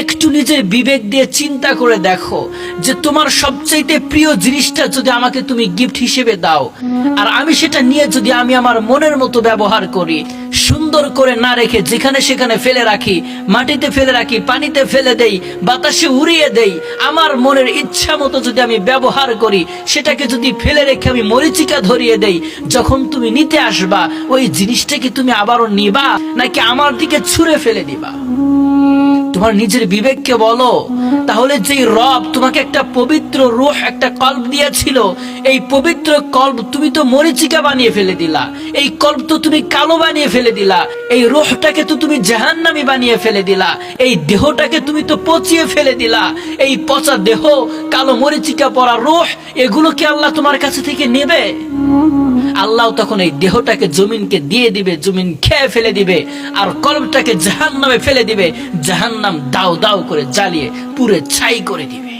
একটু নিজের বিবেক দিয়ে চিন্তা করে দেখো যে তোমার সবচেয়ে প্রিয় জিনিসটা যদি আমাকে তুমি গিফট হিসেবে দাও, আর আমি সেটা নিয়ে যদি আমি আমার মনের মতো ব্যবহার করি, সুন্দর করে না রেখে যেখানে সেখানে ফেলে রাখি, মাটিতে ফেলে রাখি, পানিতে ফেলে দেই, বাতাসে উড়িয়ে দেই, আমার মনের ইচ্ছা মতো যদি আমি ব্যবহার করি, সেটাকে যদি ফেলে রেখে আমি মরিচিকা ধরিয়ে দেই, যখন তুমি নিতে আসবা ওই জিনিসটাকে তুমি আবারও নিবা নাকি আমার দিকে ছুঁড়ে ফেলে দিবা? তোমার নিজের বিবেককে বলো। তাহলে যে রব তোমাকে একটা পবিত্র রূহ, একটা কল্ব দিয়েছিল, এই পবিত্র কল্ব তুমি তো মরিচিকা বানিয়ে ফেলে দিলা, এই কল্ব তো তুমি কালো বানিয়ে ফেলে দিলা, এই রূহটাকে তো তুমি জাহান্নামী বানিয়ে ফেলে দিলা, এই দেহটাকে তুমি তো পচিয়ে ফেলে দিলা। এই পচা দেহ, কালো মরিচিকা পড়া রূহ, এগুলো কি আল্লাহ তোমার কাছে থেকে নেবে? আল্লাহ তখন এই দেহটাকে জমিনকে দিয়ে দিবে, জমিন খেয়ে ফেলে দিবে, আর কলবটাকে জাহান্নামে ফেলে দিবে, জাহান্নাম দাও দাও করে জ্বালিয়ে পুরে ছাই করে দিবে।